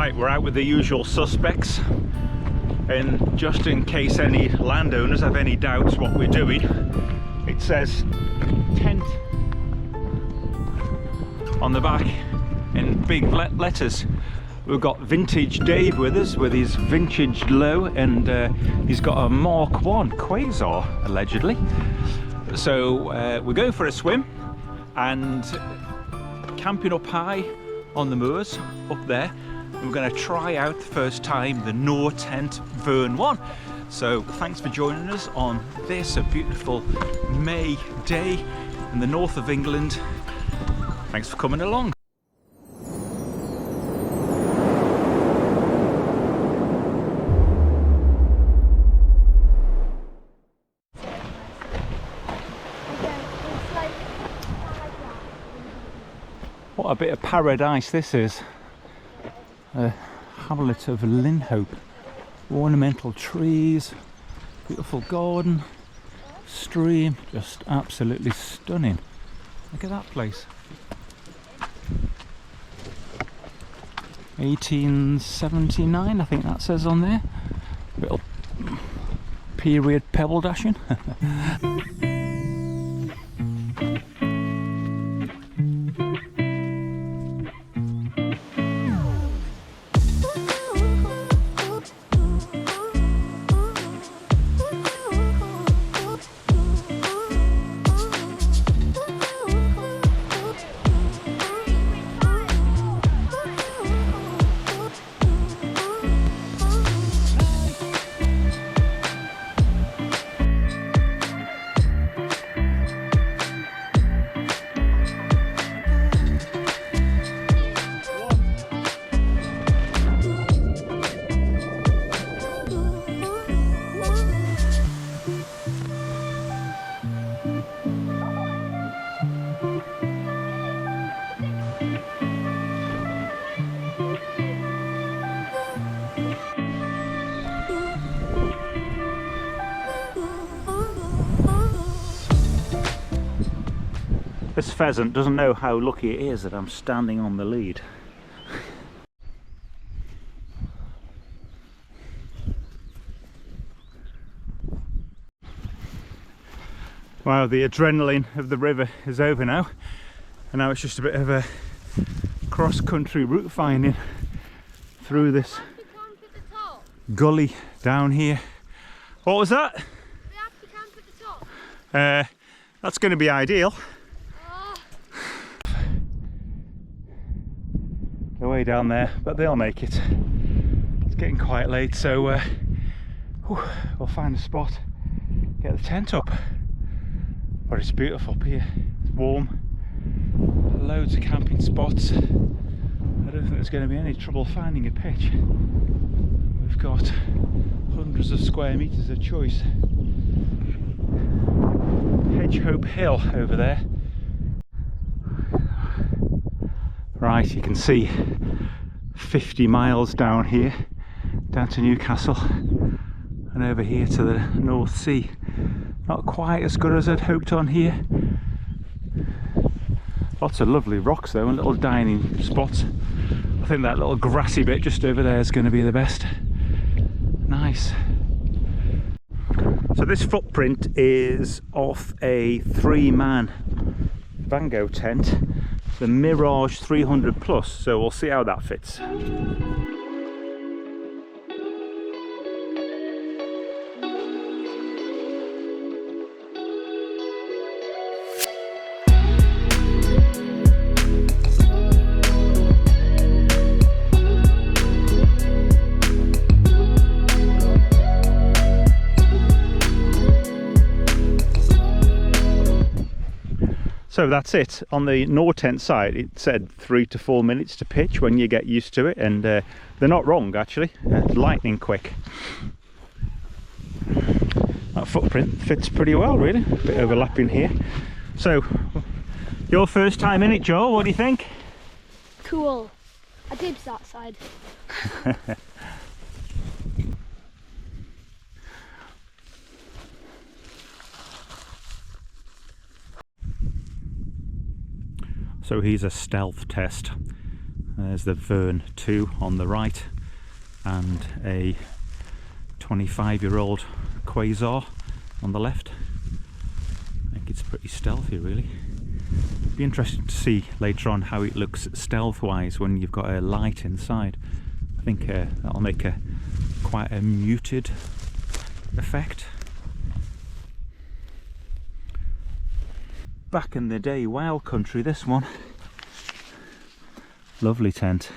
Right, we're out with the usual suspects, and just in case any landowners have any doubts what we're doing, it says tent on the back in big letters. We've got Vintage Dave with us with his vintage low, and he's got a Mark 1 Quasar allegedly. So we're going for a swim and camping up high on the moors up there. We're going to try out the first time the Nortent Vern 1. So thanks for joining us on this a beautiful May day in the north of England. Thanks for coming along. What a bit of paradise this is. A hamlet of Linhope, ornamental trees, beautiful garden, stream, just absolutely stunning. Look at that place. 1879, I think that says on there. Little period pebble dashing. This pheasant doesn't know how lucky it is that I'm standing on the lead. Wow, the adrenaline of the river is over now, and now it's just a bit of a cross-country route finding through this gully down here. What was that? We have to camp at the top. That's going to be ideal. They're way down there, but they'll make it. It's getting quite late, so we'll find a spot, get the tent up. But it's beautiful up here, it's warm, loads of camping spots. I don't think there's going to be any trouble finding a pitch. We've got hundreds of square metres of choice. Hedgehope Hill over there. Right, you can see 50 miles down here, down to Newcastle, and over here to the North Sea. Not quite as good as I'd hoped on here. Lots of lovely rocks though, and little dining spots. I think that little grassy bit just over there is going to be the best. Nice. So this footprint is off a 3-man Vango tent, the Mirage 300 Plus, so we'll see how that fits. So that's it. On the Nortent side it said 3 to 4 minutes to pitch when you get used to it, and they're not wrong actually. Lightning quick. That footprint fits pretty well really, a bit overlapping here. So your first time in it, Joel, what do you think? Cool. I dibs that side. So here's a stealth test. There's the Vern 2 on the right, and a 25-year-old quasar on the left. I think it's pretty stealthy, really. Be interesting to see later on how it looks stealth-wise when you've got a light inside. I think that'll make quite a muted effect. Back in the day, wild country, this one. Lovely tent.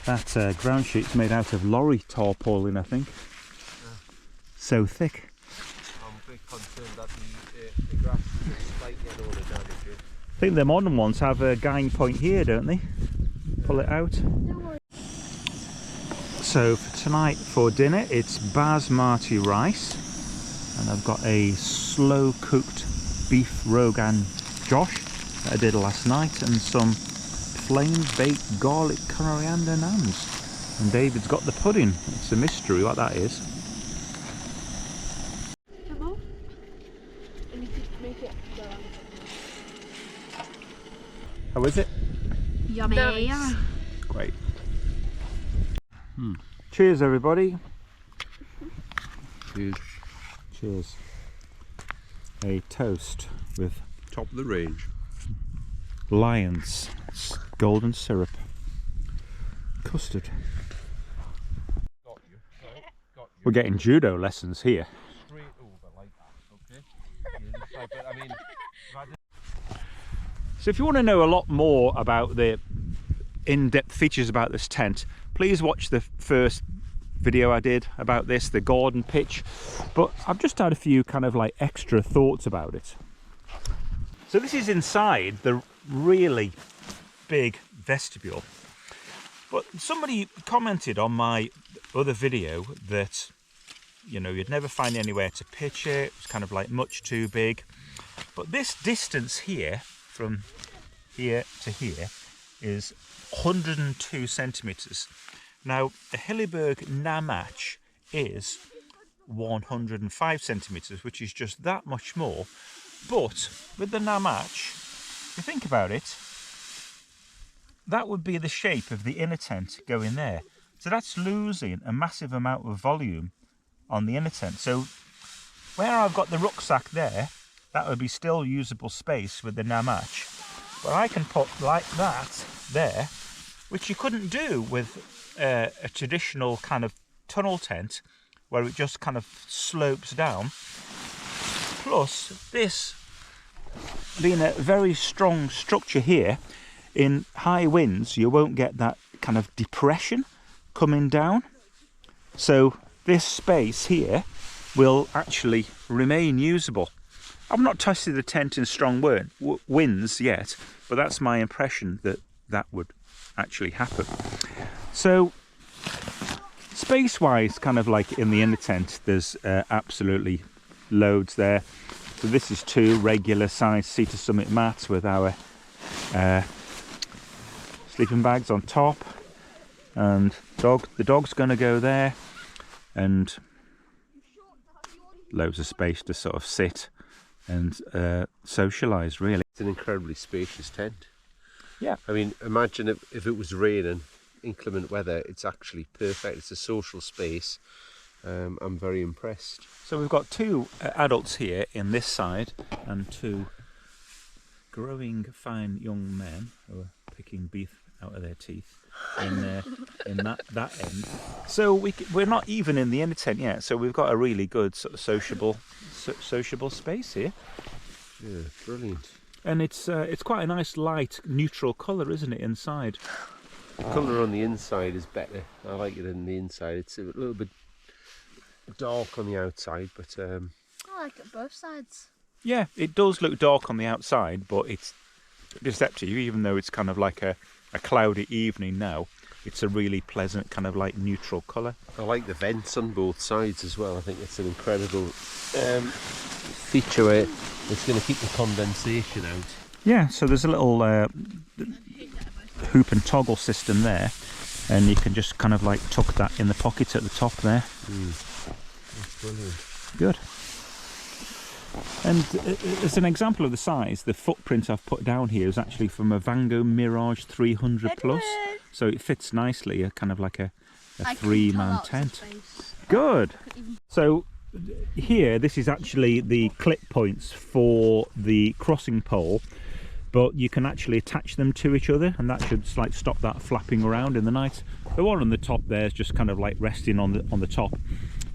That ground sheet's made out of lorry tarpaulin, I think. Yeah. So thick. I'm a bit concerned that the grass is slightly older down the tree. I think the modern ones have a guiding point here, don't they? Pull it out. So for tonight for dinner it's basmati rice, and I've got a slow cooked beef rogan josh that I did last night, and some plain baked garlic coriander naans. And David's got the pudding. It's a mystery what that is. How is it? Yummy. Nice. Great. Cheers, everybody. Cheers. Cheers. A toast with Top of the range. Lion's golden syrup, custard. Got you. Got you. We're getting judo lessons here. Straight over like that, okay? Yeah, just like, I mean, So if you want to know a lot more about the in-depth features about this tent, please watch the first video I did about this, the garden pitch. But I've just had a few kind of like extra thoughts about it. So this is inside the really big vestibule. But somebody commented on my other video that, you know, you'd never find anywhere to pitch it. It was kind of like much too big. But this distance here, from here to here, is 102 centimetres. Now, a Hilleberg Namach is 105 centimetres, which is just that much more. But with the Namach, if you think about it, that would be the shape of the inner tent going there. So that's losing a massive amount of volume on the inner tent. So where I've got the rucksack there, that would be still usable space with the Namach. But I can put like that there, which you couldn't do with a traditional kind of tunnel tent where it just kind of slopes down. Plus this being a very strong structure here, in high winds you won't get that kind of depression coming down. So this space here will actually remain usable. I've not tested the tent in strong winds yet, but that's my impression that that would actually happen. So space-wise, kind of like in the inner tent, there's absolutely loads there. So this is 2 regular size Cedar Summit mats with our sleeping bags on top, and the dog's going to go there, and loads of space to sort of sit and socialise, really. it's an incredibly spacious tent. Yeah. I mean, imagine if it was raining, inclement weather, it's actually perfect. It's a social space. I'm very impressed. So we've got 2 adults here in this side, and 2 growing fine young men who are picking beef out of their teeth in that end. So we're not even in the inner tent yet, so we've got a really good sort of sociable space here. Yeah, brilliant. And it's quite a nice light neutral colour, isn't it, inside? The colour on the inside is better. I like it in the inside. It's a little bit dark on the outside, but I like it both sides. Yeah, it does look dark on the outside, but it's deceptive, even though it's kind of like a cloudy evening now. It's a really pleasant kind of like neutral colour. I like the vents on both sides as well. I think it's an incredible feature where it's going to keep the condensation out. Yeah, so there's a little hoop and toggle system there, and you can just kind of like tuck that in the pocket at the top there. That's brilliant. Good. And as an example of the size, the footprint I've put down here is actually from a Van Gogh Mirage 300 Plus, so it fits nicely, kind of like a three-man tent. Good. So here, this is actually the clip points for the crossing pole, but you can actually attach them to each other, and that should like stop that flapping around in the night. The one on the top there is just kind of like resting on the top,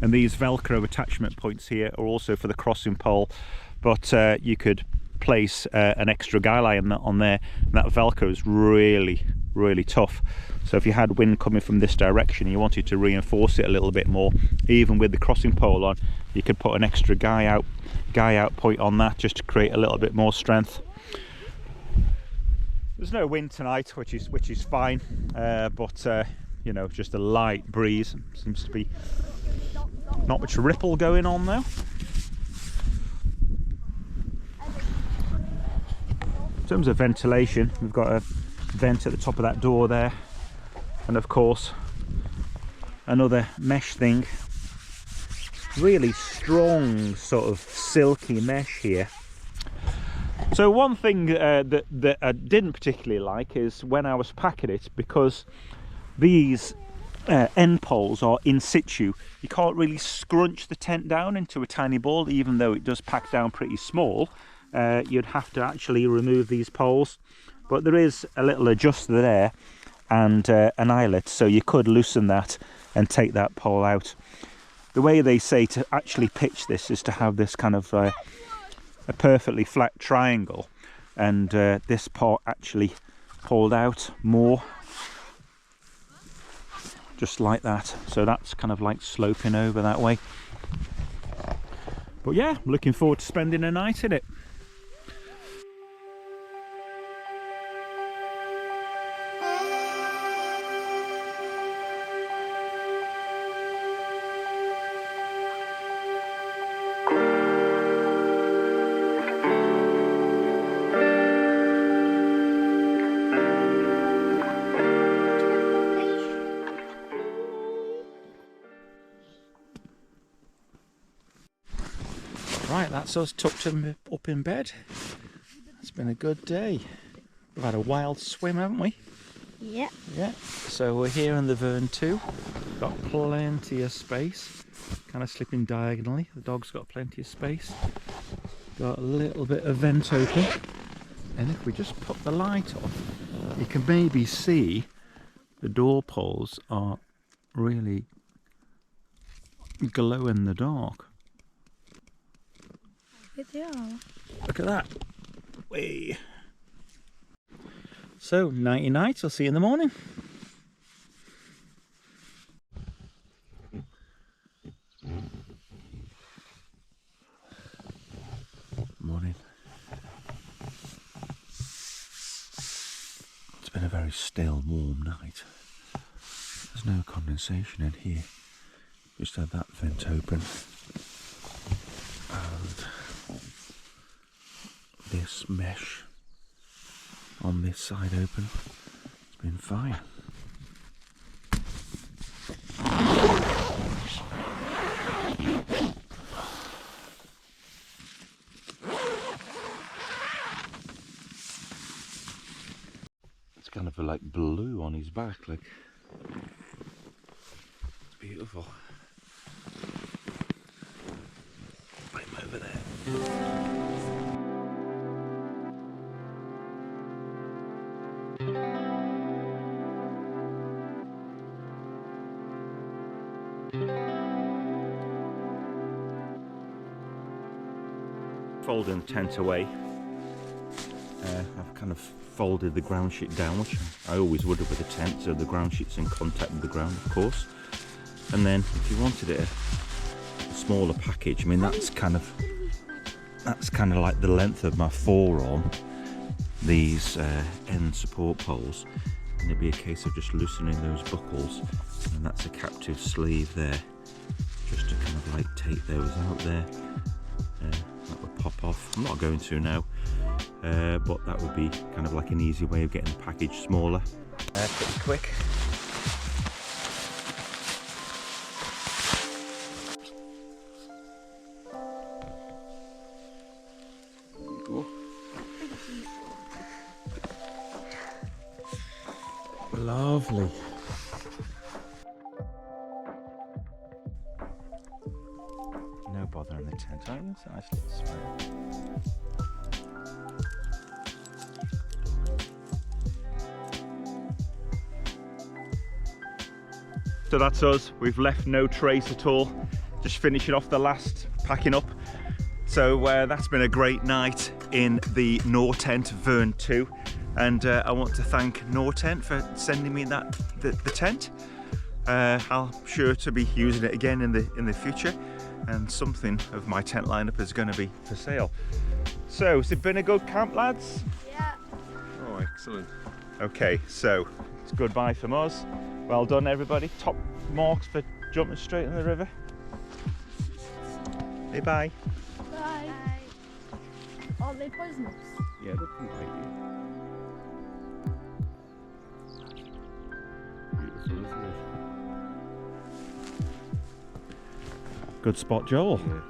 and these Velcro attachment points here are also for the crossing pole, but you could place an extra guy line on there, and that Velcro is really tough. So if you had wind coming from this direction and you wanted to reinforce it a little bit more, even with the crossing pole on, you could put an extra guy out point on that just to create a little bit more strength. There's no wind tonight, which is fine, but you know, just a light breeze. Seems to be not much ripple going on though. In terms of ventilation, we've got a vent at the top of that door there, and of course another mesh thing. Really strong sort of silky mesh here. So one thing that I didn't particularly like is when I was packing it, because these end poles are in situ, you can't really scrunch the tent down into a tiny ball, even though it does pack down pretty small. You'd have to actually remove these poles, but there is a little adjuster there and an eyelet, so you could loosen that and take that pole out. The way they say to actually pitch this is to have this kind of a perfectly flat triangle, and this part actually pulled out more, just like that. So that's kind of like sloping over that way. But yeah, looking forward to spending a night in it. Right, that's us tucked up in bed. It's been a good day. We've had a wild swim, haven't we? Yep. Yeah. So we're here in the Vern 2. Got plenty of space. Kind of slipping diagonally. The dog's got plenty of space. Got a little bit of vent open. And if we just put the light off, you can maybe see the door poles are really glow in the dark. They are. Look at that. Way. So, nighty night. I'll see you in the morning. Morning. It's been a very still, warm night. There's no condensation in here. Just had that vent open. And this mesh on this side open. It's been fine. It's kind of like blue on his back, like it's beautiful. Right over there. Folding the tent away. I've kind of folded the ground sheet down, which I always would have with a tent, so the ground sheet's in contact with the ground, of course. And then if you wanted it a smaller package, I mean that's kind of like the length of my forearm, these end support poles, and it'd be a case of just loosening those buckles, and that's a captive sleeve there, just to kind of like take those out there. That would pop off. I'm not going to now, but that would be kind of like an easy way of getting the package smaller. Pretty quick. go. Lovely. No bother in the tent. Oh, it's a nice little spot. So that's us. We've left no trace at all. Just finishing off the last packing up. So that's been a great night in the Nortent Vern 2. And I want to thank Nortent for sending me the tent. I'm sure to be using it again in the future, and something of my tent lineup is going to be for sale. So, has it been a good camp, lads? Yeah. Oh, excellent. Okay, so it's goodbye from us. Well done, everybody. Top marks for jumping straight in the river. Say bye. Bye. Are they poisonous? Yeah, they can bite you. Beautiful, isn't it? Good spot, Joel. Yeah.